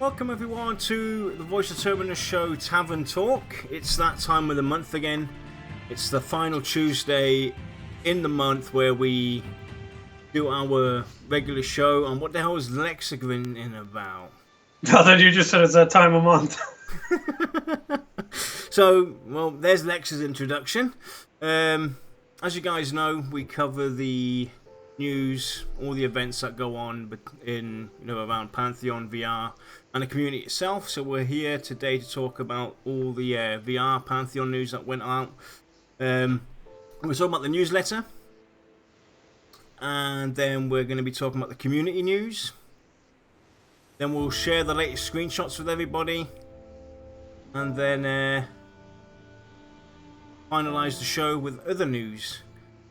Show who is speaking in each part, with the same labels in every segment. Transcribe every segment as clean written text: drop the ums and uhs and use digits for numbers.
Speaker 1: Welcome everyone to the Voice of Terminus show, Tavern Talk. It's that time of the month again. It's the final Tuesday in the month where we do our regular show. And what the hell is Lex in about?
Speaker 2: I thought you just said it's that time of month.
Speaker 1: So, well, there's Lex's introduction. As you guys know, we cover the news, all the events that go on in, around Pantheon, VR, and the community itself. So we're here today to talk about all the VR Pantheon news that went out. We're talking about the newsletter, and then we're going to be talking about the community news. Then we'll share the latest screenshots with everybody, and then finalize the show with other news.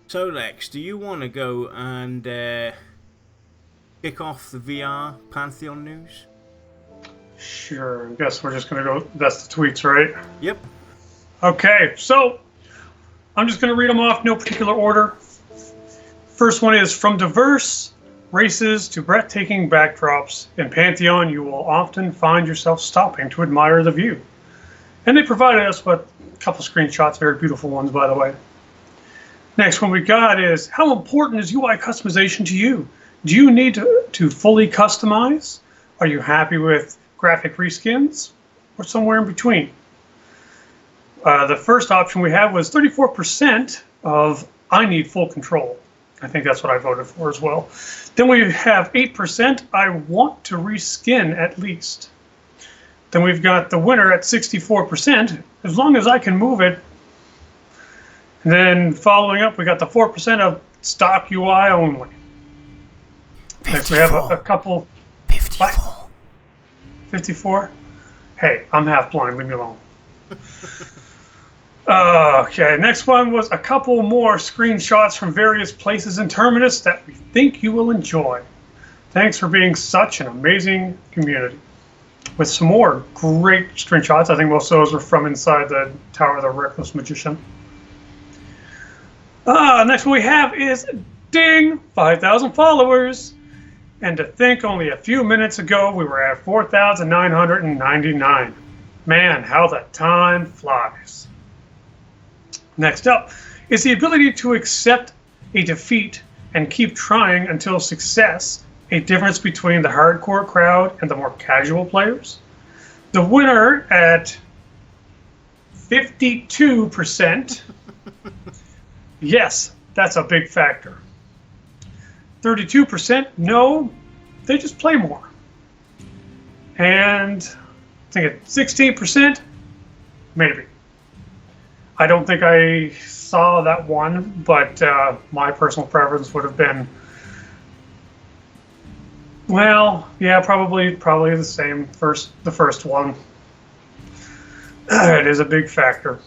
Speaker 1: So Lex, do you want to go and kick off the VR Pantheon news?
Speaker 2: Sure, I guess we're just going to go, that's the tweets, right?
Speaker 1: Yep.
Speaker 2: Okay, so I'm just going to read them off, no particular order. First one is, from diverse races to breathtaking backdrops, in Pantheon you will often find yourself stopping to admire the view. And they provided us with a couple screenshots, very beautiful ones, by the way. Next one we got is, how important is UI customization to you? Do you need to fully customize? Are you happy with graphic reskins? Or somewhere in between? The first option we had was 34% of I need full control. I think that's what I voted for as well. Then we have 8%, I want to reskin at least. Then we've got the winner at 64%, as long as I can move it. And then following up, we got the 4% of stock UI only.
Speaker 1: 54.
Speaker 2: Next we have a couple.
Speaker 1: 54.
Speaker 2: What? 54? Hey, I'm half blind, leave me alone. Okay, next one was a couple more screenshots from various places in Terminus that we think you will enjoy. Thanks for being such an amazing community. With some more great screenshots. I think most of those were from inside the Tower of the Reckless Magician. Next one we have is, ding, 5,000 followers. And to think only a few minutes ago we were at 4,999. Man, how that time flies. Next up is the ability to accept a defeat and keep trying until success, a difference between the hardcore crowd and the more casual players. The winner at 52%. Yes, that's a big factor. 32%, no, they just play more. And I think at 16%, maybe. I don't think I saw that one, but my personal preference would have been, well, yeah, probably the same. The first one. It is a big factor.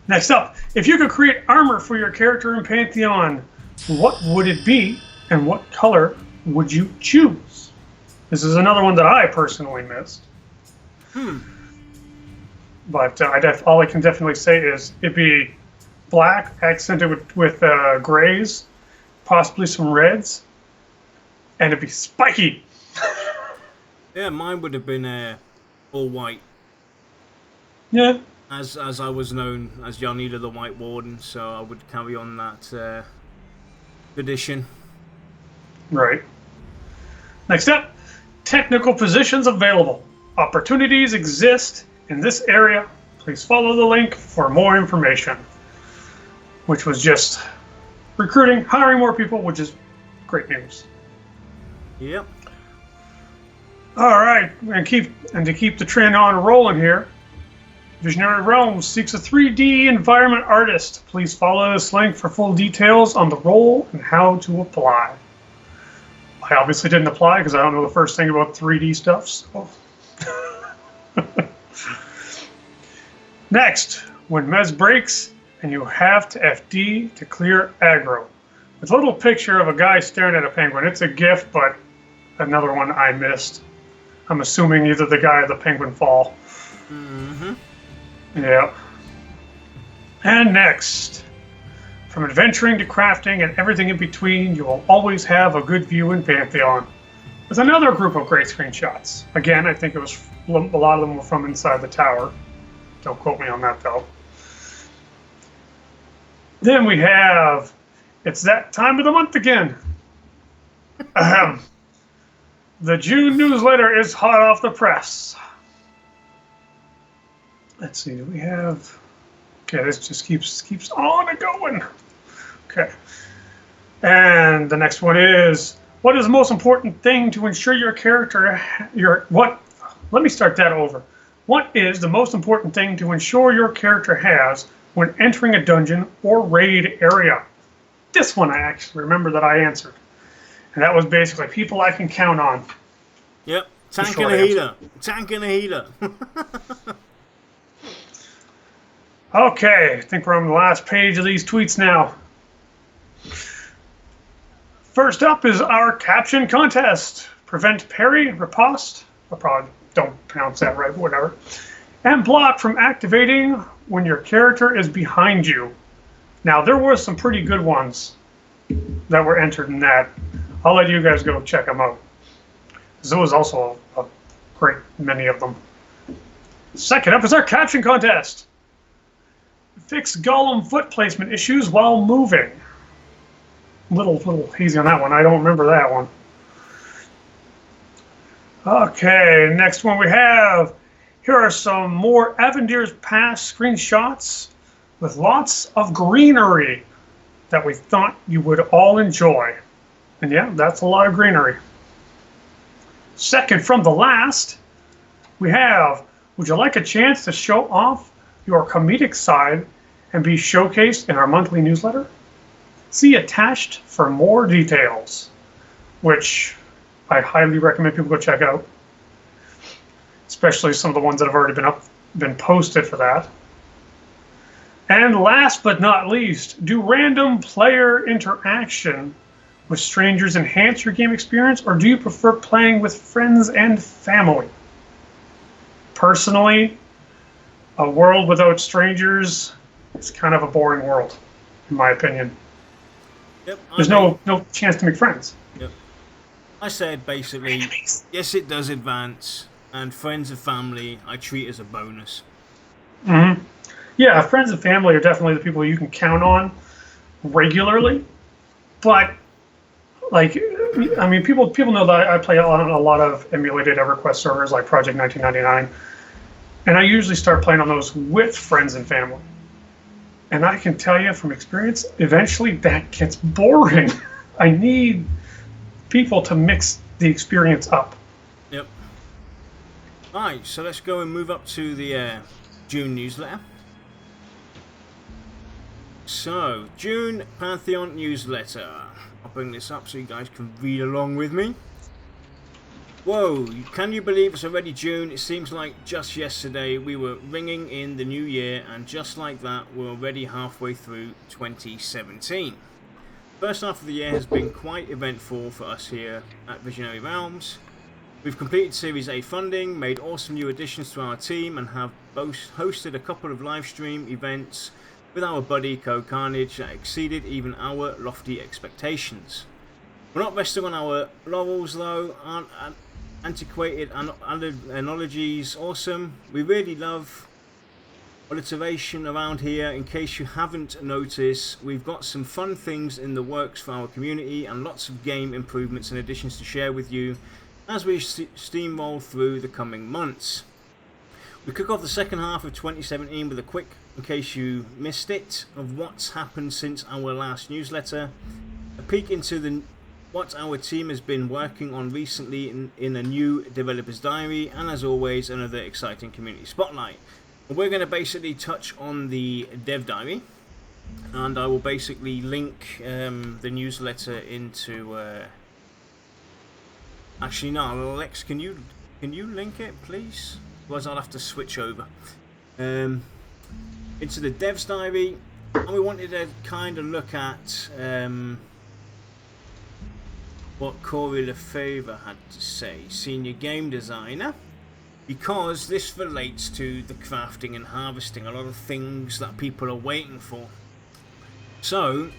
Speaker 2: Next up, if you could create armor for your character in Pantheon, what would it be, and what color would you choose? This is another one that I personally missed. But all I can definitely say is it'd be black, accented with grays, possibly some reds, and it'd be spiky.
Speaker 1: Yeah, mine would have been all white.
Speaker 2: Yeah.
Speaker 1: As I was known as Yarnida the White Warden, so I would carry on that tradition.
Speaker 2: Right. Next up, technical positions available. Opportunities exist in this area. Please follow the link for more information. Which was just recruiting, hiring more people, which is great news.
Speaker 1: Yep.
Speaker 2: All right, and to keep the trend on rolling here, Visionary Realms seeks a 3D environment artist. Please follow this link for full details on the role and how to apply. I obviously didn't apply because I don't know the first thing about 3D stuff. So. Next, when Mez breaks and you have to FD to clear aggro. It's a little picture of a guy staring at a penguin. It's a GIF, but another one I missed. I'm assuming either the guy or the penguin fall.
Speaker 1: Mm-hmm.
Speaker 2: Yeah. And next, from adventuring to crafting and everything in between, you will always have a good view in Pantheon. There's another group of great screenshots. Again, I think it was a lot of them were from inside the tower. Don't quote me on that though. Then we have, it's that time of the month again. The June newsletter is hot off the press. Let's see, do we have, okay, this just keeps on and going. Okay. And the next one is, what is the most important thing to ensure your character, let me start that over. What is the most important thing to ensure your character has when entering a dungeon or raid area? This one I actually remember that I answered. And that was basically people I can count on.
Speaker 1: Yep, tank and a healer. Tank and a healer.
Speaker 2: Okay, I think we're on the last page of these tweets now. First up is our caption contest. Prevent parry, riposte, I probably don't pronounce that right, but whatever, and block from activating when your character is behind you. Now, there were some pretty good ones that were entered in that. I'll let you guys go check them out. There was also a great many of them. Second up is our caption contest. Fix golem foot placement issues while moving. Little hazy on that one. I don't remember that one. Okay, next one we have. Here are some more Avendir's Pass screenshots with lots of greenery that we thought you would all enjoy. And yeah, that's a lot of greenery. Second from the last, we have, would you like a chance to show off your comedic side and be showcased in our monthly newsletter? See attached for more details, which I highly recommend people go check out, especially some of the ones that have already been posted for that. And last but not least, do random player interaction with strangers enhance your game experience, or do you prefer playing with friends and family? Personally, a world without strangers is kind of a boring world, in my opinion.
Speaker 1: Yep,
Speaker 2: There's no chance to make friends.
Speaker 1: Yep. I said basically, yes, it does advance, and friends and family I treat as a bonus.
Speaker 2: Mm-hmm. Yeah, friends and family are definitely the people you can count on regularly. But, like, I mean, people know that I play on a lot of emulated EverQuest servers like Project 1999, and I usually start playing on those with friends and family. And I can tell you from experience, eventually that gets boring. I need people to mix the experience up.
Speaker 1: Yep. Alright, so let's go and move up to the June newsletter. So, June Pantheon newsletter. I'll bring this up so you guys can read along with me. Whoa, can you believe it's already June? It seems like just yesterday we were ringing in the new year, and just like that we're already halfway through 2017. First half of the year has been quite eventful for us here at Visionary Realms. We've completed Series A funding, made awesome new additions to our team, and have both hosted a couple of live stream events with our buddy Code Carnage that exceeded even our lofty expectations. We're not resting on our laurels though. Antiquated analogies awesome. We really love alliteration around here. In case you haven't noticed, we've got some fun things in the works for our community and lots of game improvements and additions to share with you as we steamroll through the coming months. We kick off the second half of 2017 with a quick, in case you missed it, of what's happened since our last newsletter, a peek into what our team has been working on recently in a new developer's diary, and as always another exciting community spotlight. We're going to basically touch on the dev diary, and I will basically link the newsletter into actually no, Alex, can you link it please? Otherwise I'll have to switch over into the dev's diary, and we wanted to kind of look at what Corey Lefevre had to say, senior game designer, because this relates to the crafting and harvesting, a lot of things that people are waiting for. So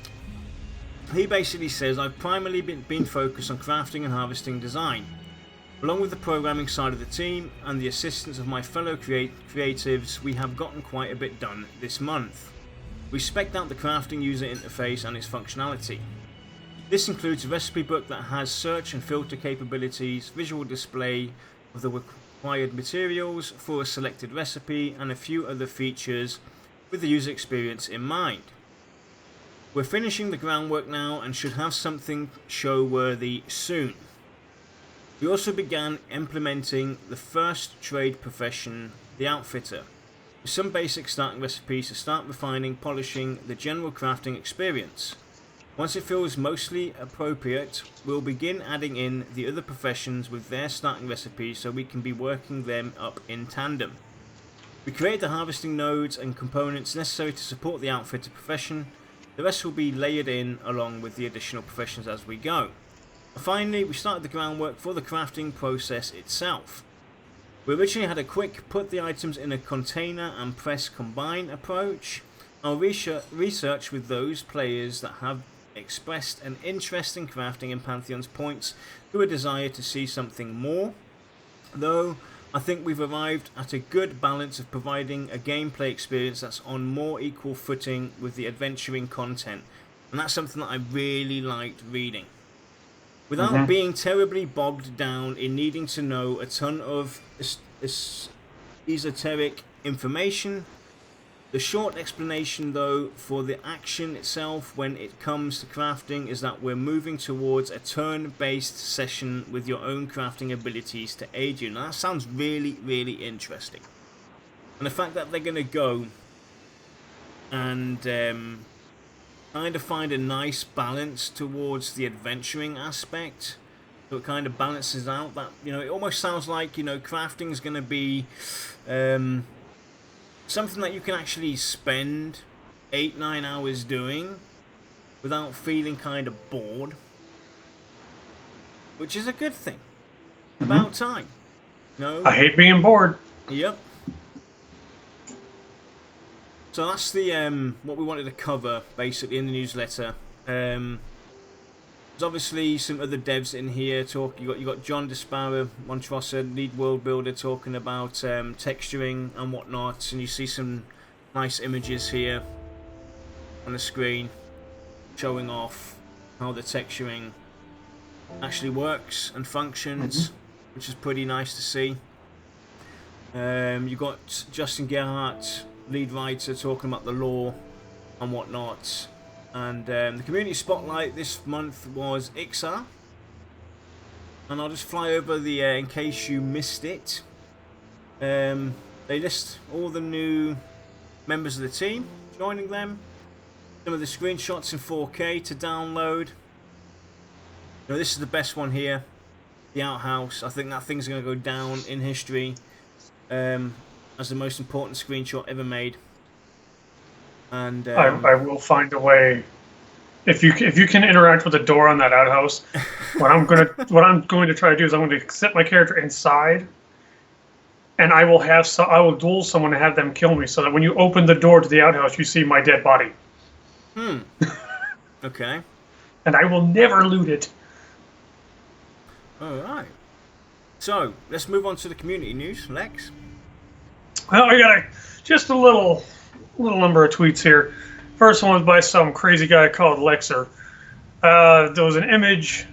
Speaker 1: he basically says, I've primarily been focused on crafting and harvesting design. Along with the programming side of the team and the assistance of my fellow creatives, we have gotten quite a bit done this month. We spec'd out the crafting user interface and its functionality. This includes a recipe book that has search and filter capabilities, visual display of the required materials for a selected recipe, and a few other features with the user experience in mind. We're finishing the groundwork now and should have something show-worthy soon. We also began implementing the first trade profession, the outfitter, with some basic starting recipes to start refining, polishing the general crafting experience. Once it feels mostly appropriate, we'll begin adding in the other professions with their starting recipes so we can be working them up in tandem. We created the harvesting nodes and components necessary to support the outfitter profession. The rest will be layered in along with the additional professions as we go. And finally, we started the groundwork for the crafting process itself. We originally had a quick put the items in a container and press combine approach. Our research with those players that have expressed an interest in crafting in Pantheon's points to a desire to see something more, though I think we've arrived at a good balance of providing a gameplay experience that's on more equal footing with the adventuring content, and that's something that I really liked reading. Without being terribly bogged down in needing to know a ton of esoteric information, the short explanation though for the action itself when it comes to crafting is that we're moving towards a turn-based session with your own crafting abilities to aid you. Now that sounds really, really interesting. And the fact that they're going to go and kind of find a nice balance towards the adventuring aspect, so it kind of balances out that, you know, it almost sounds like, you know, crafting is going to be something that you can actually spend 8-9 hours doing without feeling kind of bored, which is a good thing. About time. No,
Speaker 2: I hate being bored.
Speaker 1: Yep. So that's the what we wanted to cover basically in the newsletter. There's obviously some other devs in here talk. You got John Disparra, Montrosa, lead world builder, talking about texturing and whatnot, and you see some nice images here on the screen showing off how the texturing actually works and functions, which is pretty nice to see. You got Justin Gerhardt, lead writer, talking about the lore and whatnot. And the community spotlight this month was Ixar, and I'll just fly over the in case you missed it. They list all the new members of the team joining them, some of the screenshots in 4K to download. You know, this is the best one here, the outhouse. I think that thing's going to go down in history as the most important screenshot ever made. And
Speaker 2: I will find a way. If you can interact with the door on that outhouse, what I'm going to try to do is I'm going to set my character inside, and I will duel someone to have them kill me, so that when you open the door to the outhouse, you see my dead body.
Speaker 1: Okay.
Speaker 2: And I will never loot it.
Speaker 1: All right. So let's move on to the community news, Lex.
Speaker 2: Well, I got just a little number of tweets here. First one was by some crazy guy called Lexer. There was an image,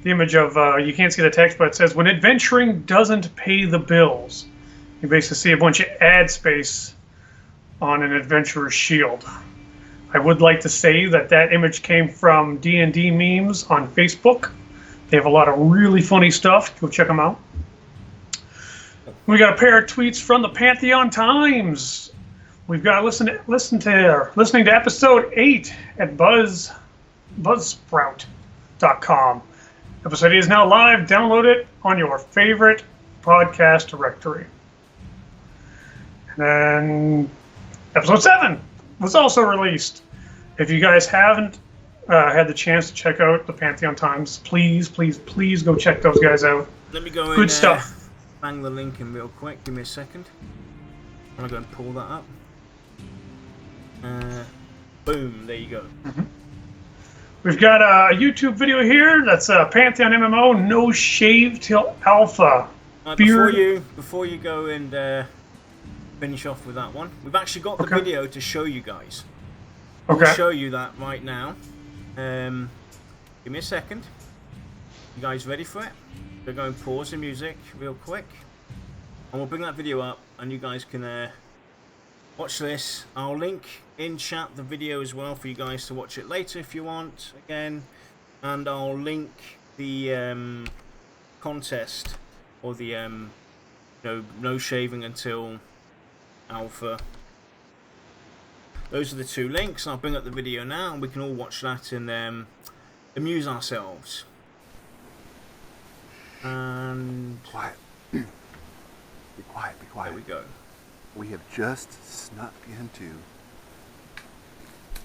Speaker 2: the image of, you can't see the text, but it says, when adventuring doesn't pay the bills. You basically see a bunch of ad space on an adventurer's shield. I would like to say that image came from D&D memes on Facebook. They have a lot of really funny stuff. Go check them out. We got a pair of tweets from the Pantheon Times. We've got listening to episode 8 at buzzsprout.com. Episode 8 is now live. Download it on your favorite podcast directory. And then episode 7 was also released. If you guys haven't had the chance to check out the Pantheon Times, please go check those guys out.
Speaker 1: Let me go
Speaker 2: Good stuff.
Speaker 1: Bang the link in real quick. Give me a second. I'm going to go and pull that up. Boom, there you go.
Speaker 2: We've got a YouTube video here. That's a Pantheon MMO, no shave till alpha.
Speaker 1: Before you go and finish off with that one, we've actually got the video to show you guys.
Speaker 2: Okay.
Speaker 1: I'll show you that right now. Give me a second. You guys ready for it? We're going to pause the music real quick, and we'll bring that video up, and you guys can watch this. I'll link in chat the video as well for you guys to watch it later if you want again, and I'll link the contest or the no shaving until alpha. Those are the two links. I'll bring up the video now, and we can all watch that and amuse ourselves. And
Speaker 3: quiet. Be quiet. Be quiet.
Speaker 1: There we go.
Speaker 3: We have just snuck into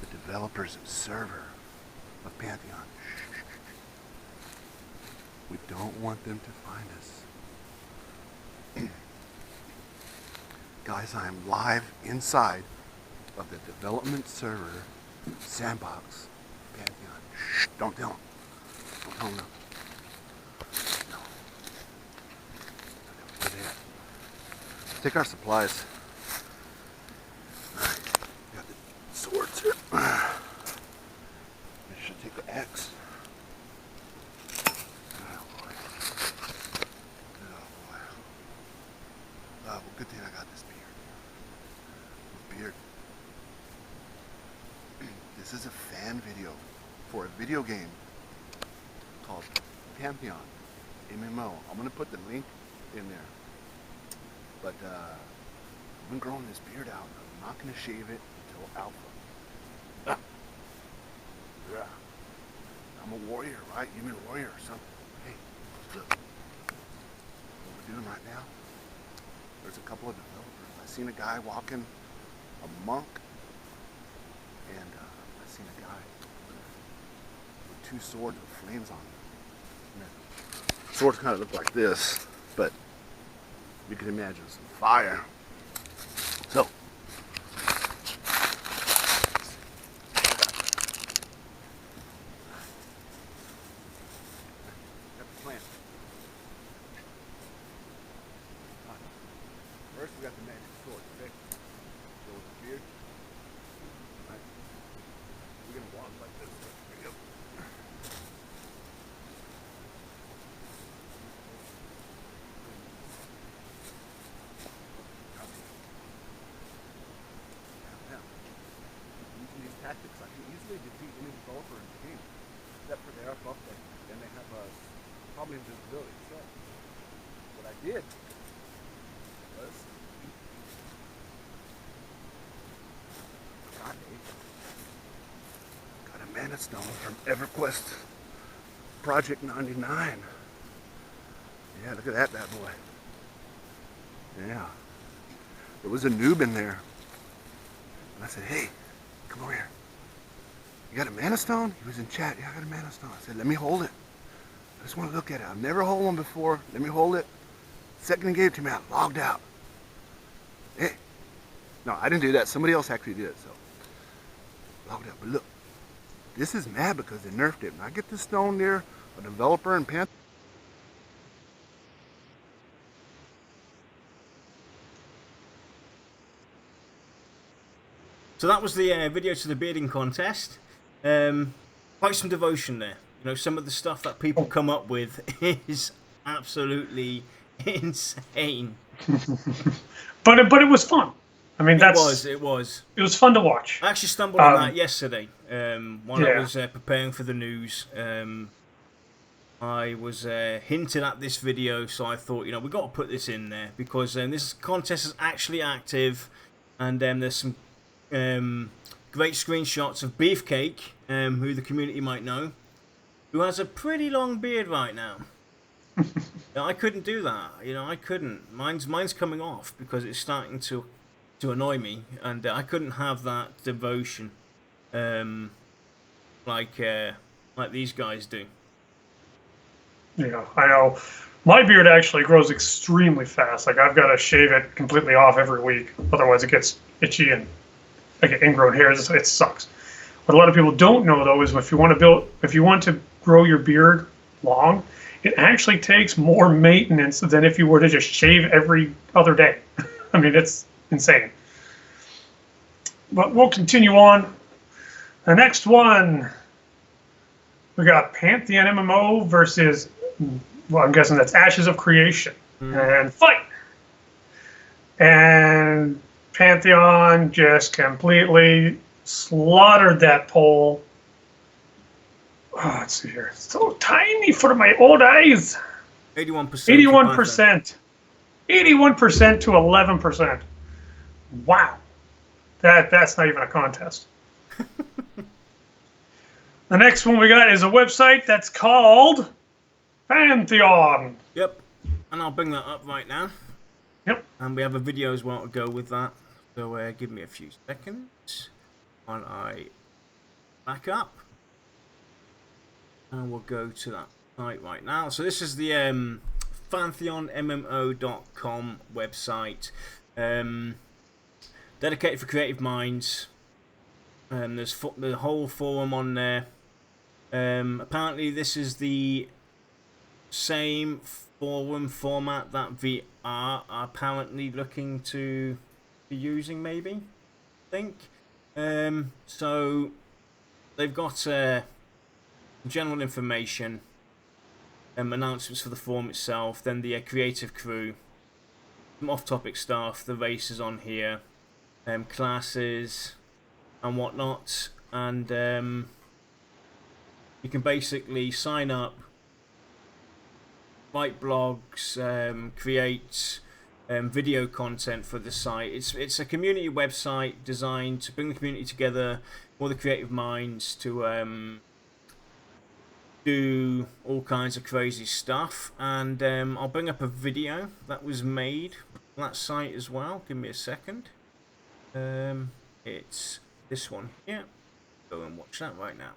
Speaker 3: the developers server of Pantheon. We don't want them to find us. Guys, I am live inside of the development server sandbox Pantheon. Shh, don't tell them. Don't tell them. No. We're there. Take our supplies. Alright, got the swords here. I should take the axe. Oh boy. Oh, well, good thing I got this beard. This is a fan video for a video game called Pantheon MMO. I'm gonna put the link in there. But I've been growing this beard out. I'm not gonna shave it until alpha. Ah. Yeah. I'm a warrior, right? Human warrior or something. Hey, look. What we're doing right now, there's a couple of developers. I seen a guy walking, a monk, and I seen a guy with two swords with flames on them. The swords kind of look like this, but you can imagine some fire. So, got the plan. First, we got the magic sword, okay? Go with the beard. Right. We're gonna walk like this. There we go. Now, using these tactics, I can easily defeat any developer in the game, except for they are buffed and they have probably invisibility. So, what I did was got a mana stone from EverQuest Project 99. Yeah, look at that bad boy. Yeah. There was a noob in there. And I said, hey, come over here. You got a mana stone? He was in chat. Yeah, I got a mana stone. I said, let me hold it. I just want to look at it. I've never held one before. Let me hold it. Second he gave it to me, I logged out. Hey. No, I didn't do that. Somebody else actually did it, so. Logged out. But look, this is mad because they nerfed it. When I get this stone there, a developer in Pantheon.
Speaker 1: So that was the video to the bearding contest. Quite some devotion there. You know, some of the stuff that people come up with is absolutely insane.
Speaker 2: but it was fun. I mean,
Speaker 1: it was
Speaker 2: fun to watch.
Speaker 1: I actually stumbled on that yesterday while I was preparing for the news. I was hinted at this video, so I thought, you know, we've got to put this in there because this contest is actually active, and there's some great screenshots of Beefcake, who the community might know, who has a pretty long beard right now. I couldn't do that, you know, I couldn't. Mine's coming off because it's starting to annoy me, and I couldn't have that devotion like these guys do.
Speaker 2: Yeah, I know. My beard actually grows extremely fast. Like, I've got to shave it completely off every week, otherwise it gets itchy and I get ingrown hairs. It sucks. What a lot of people don't know though is if you want to grow your beard long, it actually takes more maintenance than if you were to just shave every other day. I mean, it's insane. But we'll continue on. The next one, we got Pantheon MMO versus, well, I'm guessing that's Ashes of Creation, and fight. And Pantheon just completely slaughtered that poll. Oh, let's see here. So tiny for my old eyes.
Speaker 1: 81%.
Speaker 2: 81%. 81% to 11%. Wow. That's not even a contest. The next one we got is a website that's called Pantheon.
Speaker 1: Yep. And I'll bring that up right now.
Speaker 2: Yep.
Speaker 1: And we have a video as well to go with that. So give me a few seconds while I back up. And we'll go to that site right now. So this is the PantheonMMO.com website. Dedicated for creative minds. There's the whole forum on there. Apparently this is the same forum format that VR are apparently looking to be using, maybe, I think. So they've got general information, announcements for the forum itself, then the creative crew, some off-topic stuff, the races on here, classes and whatnot, and you can basically sign up, write blogs, create video content for the site. It's a community website designed to bring the community together, all the creative minds to do all kinds of crazy stuff. And I'll bring up a video that was made on that site as well. Give me a second. It's this one here. Go and watch that right now.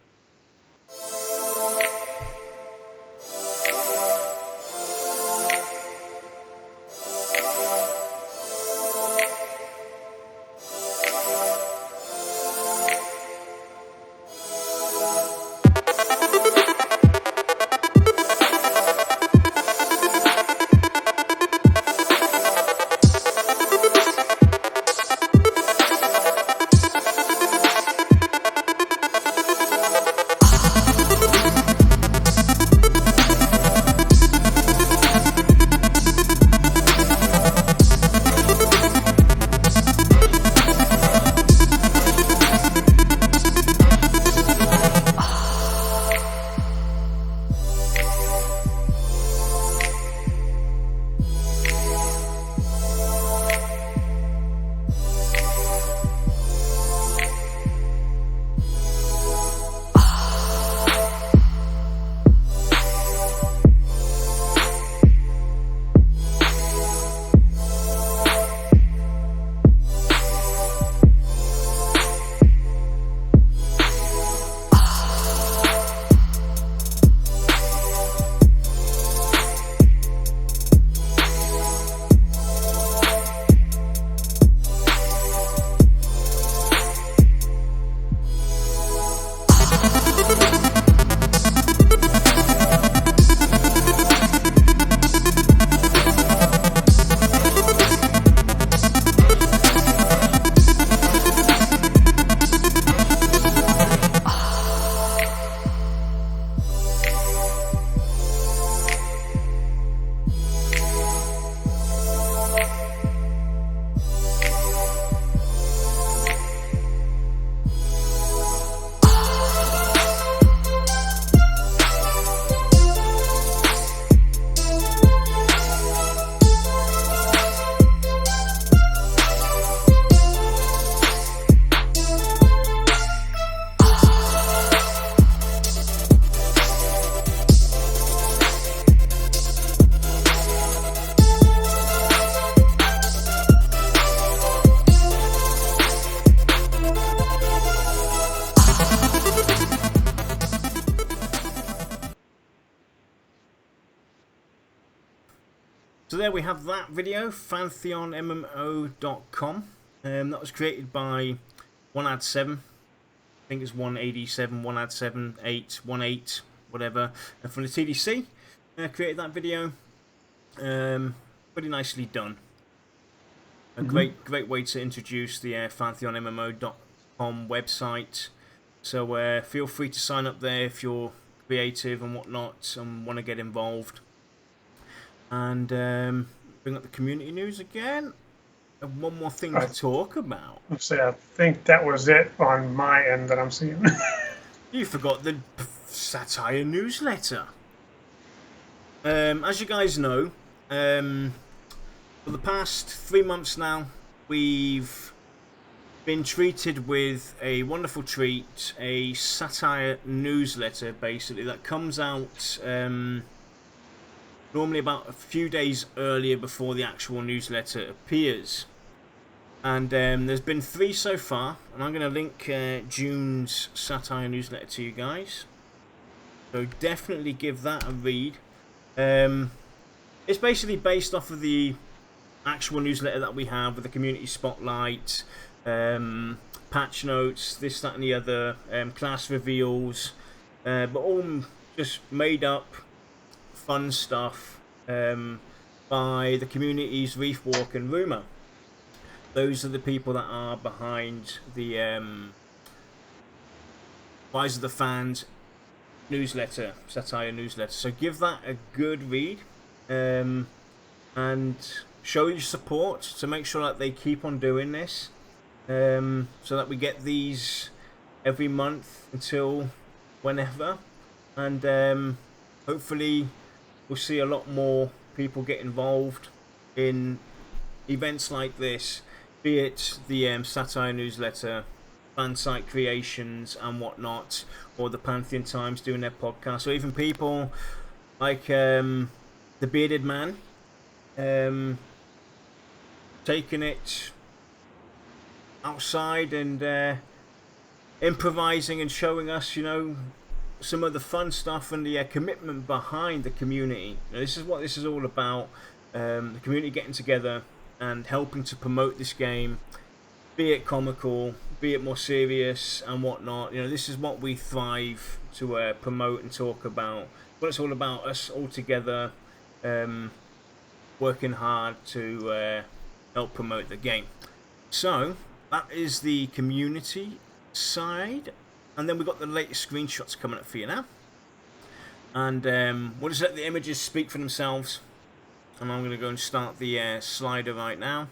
Speaker 1: So there we have that video, PantheonMMO.com. That was created by 1ad7. think it's 187, 187, 8, 18, whatever. And from the TDC, created that video. Pretty nicely done. A great way to introduce the PantheonMMO.com website. So feel free to sign up there if you're creative and whatnot and want to get involved. And bring up the community news again. And one more thing to talk about.
Speaker 2: I think that was it on my end that I'm seeing.
Speaker 1: You forgot the satire newsletter. As you guys know, for the past 3 months now, we've been treated with a wonderful treat, a satire newsletter, basically, that comes out normally about a few days earlier before the actual newsletter appears. And there's been 3 so far, and I'm going to link June's satire newsletter to you guys. So definitely give that a read. It's basically based off of the actual newsletter that we have with the community spotlight, patch notes, this, that and the other, class reveals, but all just made up fun stuff by the community's Reef Walk and Rumour. Those are the people that are behind the Rise of the Fans newsletter, satire newsletter. So give that a good read and show your support to make sure that they keep on doing this, so that we get these every month until whenever, and hopefully we'll see a lot more people get involved in events like this, be it the satire newsletter, fan site creations and whatnot, or the Pantheon Times doing their podcast, or even people like the Bearded Man taking it outside and improvising and showing us, you know, some of the fun stuff and the commitment behind the community. You know, this is what this is all about, the community getting together and helping to promote this game, be it comical, be it more serious and whatnot. You know, this is what we thrive to promote and talk about. What it's all about, us all together, working hard to help promote the game. So that is the community side, and then we've got the latest screenshots coming up for you now, and we'll just let the images speak for themselves, and I'm going to go and start the slider right now.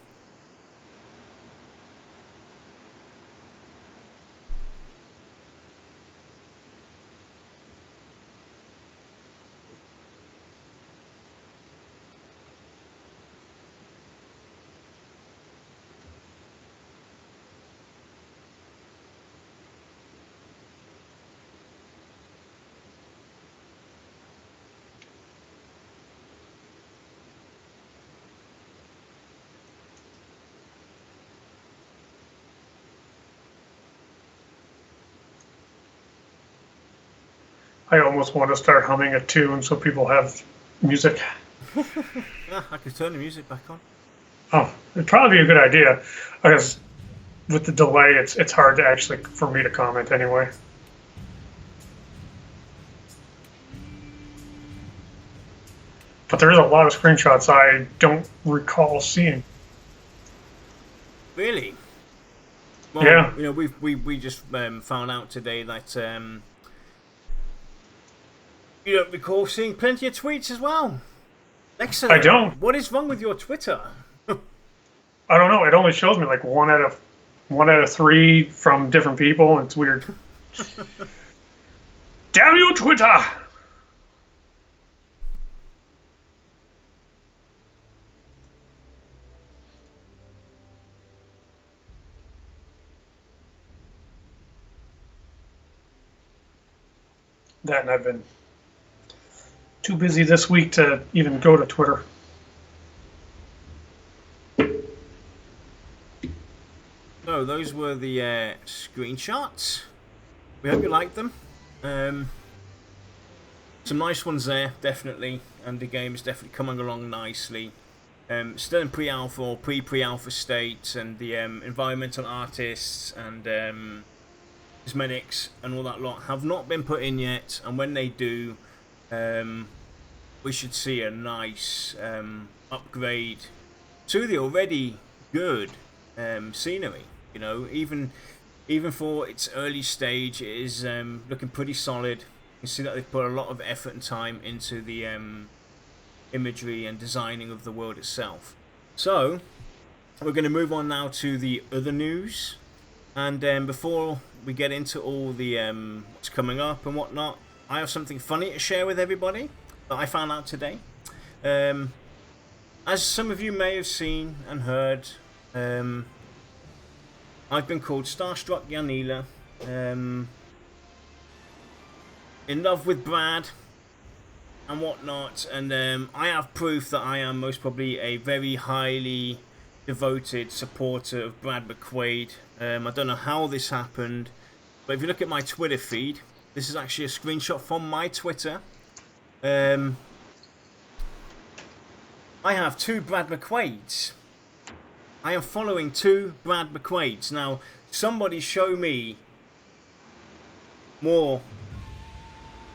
Speaker 2: I almost want to start humming a tune so people have music.
Speaker 1: Yeah, I could turn the music back on.
Speaker 2: Oh, it'd probably be a good idea, because with the delay, it's hard to actually, for me to comment anyway. But there is a lot of screenshots I don't recall seeing.
Speaker 1: Really? Well,
Speaker 2: yeah.
Speaker 1: You know, we just found out today that you don't recall seeing plenty of tweets as well. Excellent.
Speaker 2: I don't.
Speaker 1: What is wrong with your Twitter?
Speaker 2: I don't know. It only shows me like one out of 3 from different people. It's weird. Damn you, Twitter! That, and I've been too busy this week to even go to Twitter.
Speaker 1: So those were the screenshots. We hope you liked them. Some nice ones there, definitely, and the game is definitely coming along nicely. Still in pre-alpha or pre-alpha state, and the environmental artists and cosmetics and all that lot have not been put in yet, and when they do, we should see a nice upgrade to the already good scenery. You know, even for its early stage, it is looking pretty solid. You can see that they've put a lot of effort and time into the imagery and designing of the world itself. So we're going to move on now to the other news, and before we get into all the what's coming up and whatnot, I have something funny to share with everybody that I found out today. As some of you may have seen and heard, I've been called Starstruck Yanila, in love with Brad and whatnot, and I have proof that I am most probably a very highly devoted supporter of Brad McQuaid. I don't know how this happened, but if you look at my Twitter feed, this is actually a screenshot from my Twitter. I have 2 Brad McQuaids. I am following 2 Brad McQuaids. Now, somebody show me more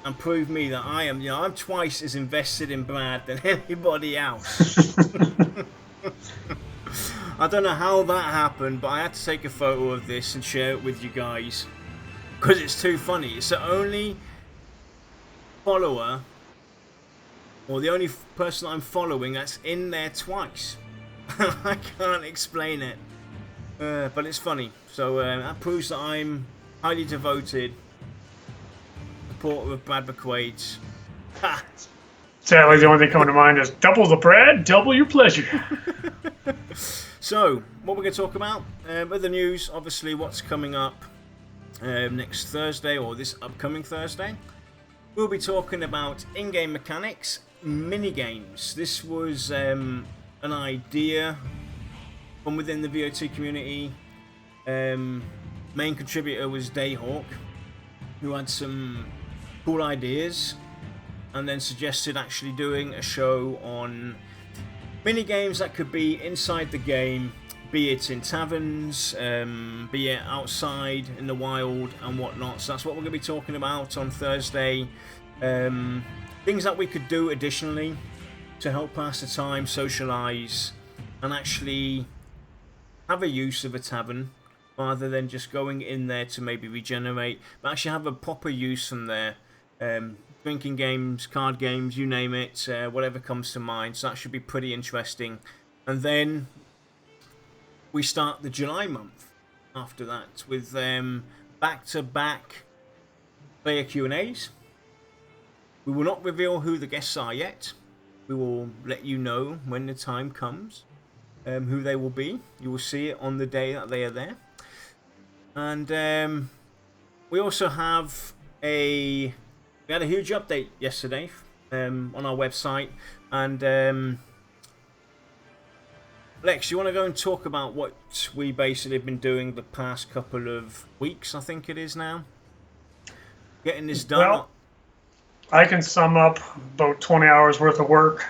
Speaker 1: and prove me that I am, I'm twice as invested in Brad than anybody else. I don't know how that happened, but I had to take a photo of this and share it with you guys because it's too funny. It's the only follower, or the only person I'm following that's in there twice. I can't explain it, but it's funny. So that proves that I'm highly devoted supporter of Brad McQuaid's. Ha!
Speaker 2: Sadly, the only thing coming to mind is double the bread, double your pleasure.
Speaker 1: So, what we're going to talk about, other news, obviously what's coming up next Thursday, or this upcoming Thursday. We'll be talking about in-game mechanics, mini-games. This was an idea from within the VOT community. Main contributor was Dayhawk, who had some cool ideas, and then suggested actually doing a show on mini games that could be inside the game, be it in taverns, be it outside in the wild and whatnot. So that's what we're going to be talking about on Thursday. Things that we could do additionally to help pass the time, socialise, and actually have a use of a tavern rather than just going in there to maybe regenerate, but actually have a proper use from there. Drinking games, card games, you name it, whatever comes to mind. So that should be pretty interesting. And then we start the July month after that with back-to-back player Q&As. We will not reveal who the guests are yet. We will let you know when the time comes who they will be. You will see it on the day that they are there. And we also have we had a huge update yesterday on our website, and Lex, you want to go and talk about what we basically have been doing the past couple of weeks, I think it is now, getting this done?
Speaker 2: Well, I can sum up about 20 hours worth of work.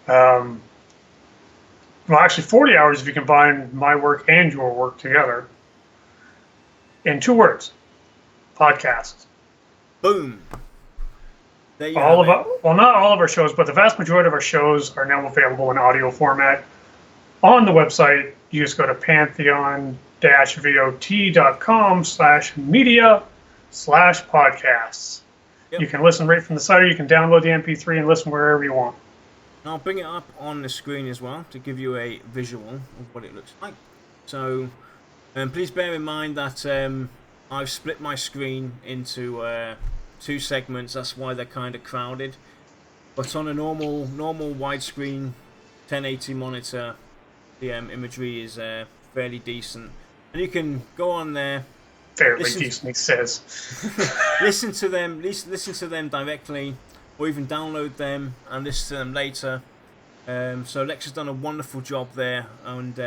Speaker 2: Well, actually 40 hours if you combine my work and your work together, in 2 words: podcast.
Speaker 1: Boom. There you
Speaker 2: Well, not all of our shows, but the vast majority of our shows are now available in audio format. On the website, you just go to pantheon-vot.com/media/podcasts.
Speaker 1: Yep.
Speaker 2: You can listen right from the site, or you can download the MP3 and listen wherever you want.
Speaker 1: I'll bring it up on the screen as well to give you a visual of what it looks like. So please bear in mind that I've split my screen into 2 segments. That's why they're kind of crowded. But on a normal widescreen 1080 monitor, the imagery is fairly decent, and you can go on there.
Speaker 2: Fairly decent, he says.
Speaker 1: listen to them directly, or even download them and listen to them later. So Lex has done a wonderful job there, and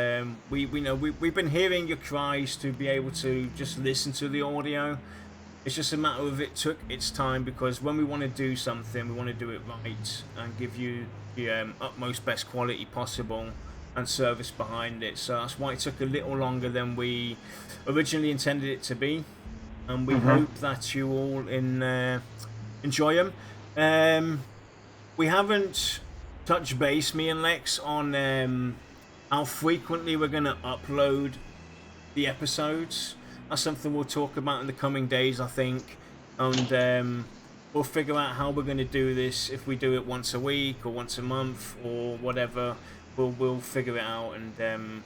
Speaker 1: we've been hearing your cries to be able to just listen to the audio. It's just a matter of it took its time, because when we want to do something, we want to do it right and give you the utmost best quality possible and service behind it. So that's why it took a little longer than we originally intended it to be. and we hope that you all enjoy them. We haven't touched base, me and Lex, on how frequently we're going to upload the episodes. That's something we'll talk about in the coming days, I think, and we'll figure out how we're going to do this. If we do it once a week or once a month or whatever, we'll figure it out. And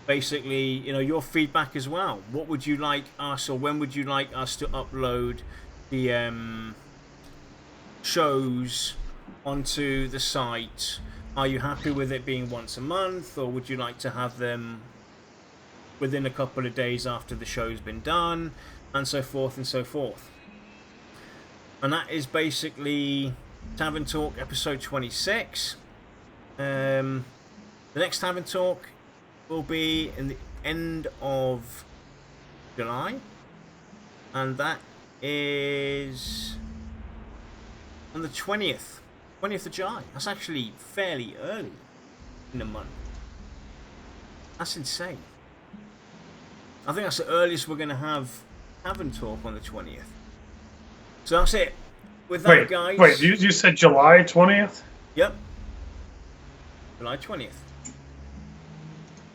Speaker 1: basically, your feedback as well. What would you like us, or when would you like us to upload the shows onto the site? Are you happy with it being once a month, or would you like to have them within a couple of days after the show's been done, and so forth and so forth? And that is basically Tavern Talk episode 26. The next Tavern Talk will be in the end of July, and that is on the 20th of July. That's actually fairly early in the month. That's insane. I think that's the earliest we're going to have Tavern Talk, on the 20th. So that's it. With that, guys.
Speaker 2: Wait, you said July 20th?
Speaker 1: Yep. July 20th.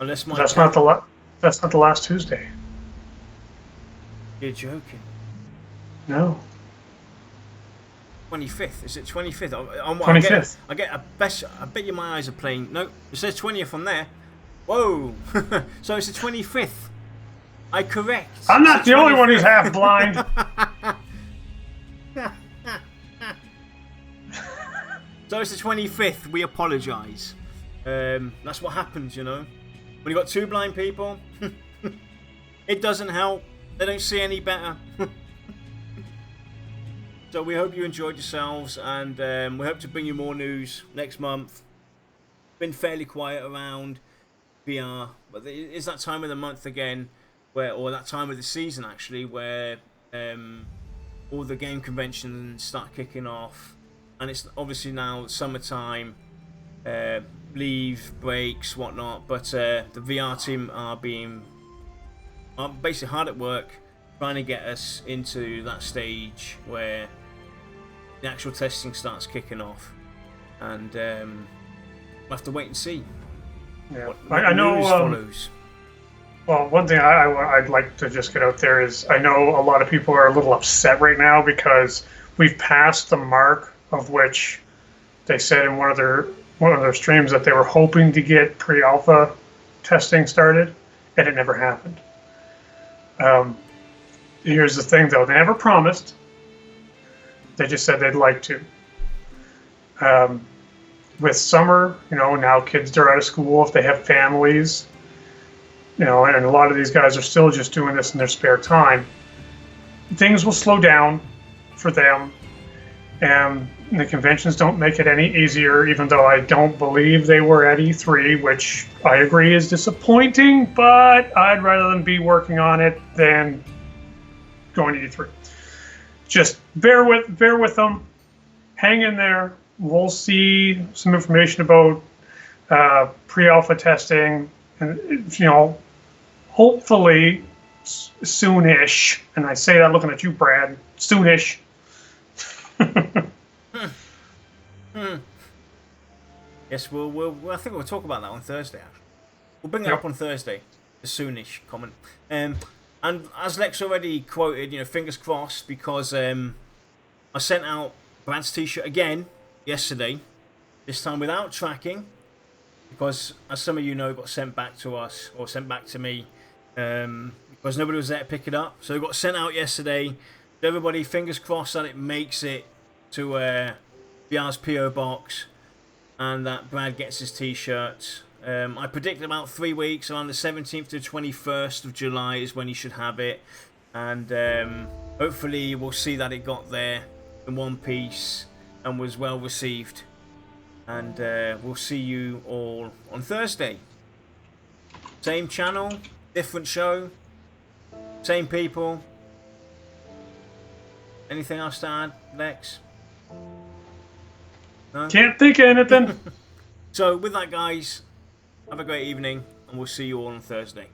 Speaker 1: Unless
Speaker 2: that's not the last Tuesday.
Speaker 1: You're joking.
Speaker 2: No.
Speaker 1: 25th. Is it 25th?
Speaker 2: 25th.
Speaker 1: I bet you my eyes are playing. No, it says 20th on there. Whoa. So it's the 25th. I correct.
Speaker 2: I'm not the only one who's half blind.
Speaker 1: So it's the 25th. We apologise. That's what happens, When you've got two blind people, it doesn't help. They don't see any better. So we hope you enjoyed yourselves, and we hope to bring you more news next month. Been fairly quiet around VR, but it's that time of the month again, or that time of the season actually, where all the game conventions start kicking off, and it's obviously now summertime, leave, breaks, whatnot. But the VR team are basically hard at work, trying to get us into that stage where the actual testing starts kicking off, and we'll have to wait and see.
Speaker 2: Yeah,
Speaker 1: what
Speaker 2: I know.
Speaker 1: news follows.
Speaker 2: Well, one thing I'd like to just get out there is I know a lot of people are a little upset right now because we've passed the mark of which they said in one of their streams that they were hoping to get pre-alpha testing started, and it never happened. Here's the thing, though: they never promised. They just said they'd like to. With summer, now kids are out of school if they have families, and a lot of these guys are still just doing this in their spare time. Things will slow down for them, and the conventions don't make it any easier, even though I don't believe they were at E3, which I agree is disappointing, but I'd rather them be working on it than going to E3. Just bear with them, hang in there. We'll see some information about pre-alpha testing, and hopefully soonish. And I say that looking at you, Brad. Soonish.
Speaker 1: Yes, I think we'll talk about that on Thursday. Actually, we'll bring that up on Thursday. The soonish comment. And as Lex already quoted, fingers crossed, because I sent out Brad's t-shirt again yesterday, this time without tracking, because as some of you know, it got sent back to us, or sent back to me, because nobody was there to pick it up. So it got sent out yesterday. Everybody, fingers crossed that it makes it to VR's PO box, and that Brad gets his t-shirt. I predict about 3 weeks, around the 17th to 21st of July is when he should have it, and hopefully we'll see that it got there in one piece and was well received, and we'll see you all on Thursday. Same channel, different show, same people. Anything else to add, Lex? No?
Speaker 2: Can't think of anything.
Speaker 1: So with that, guys, have a great evening, and we'll see you all on Thursday.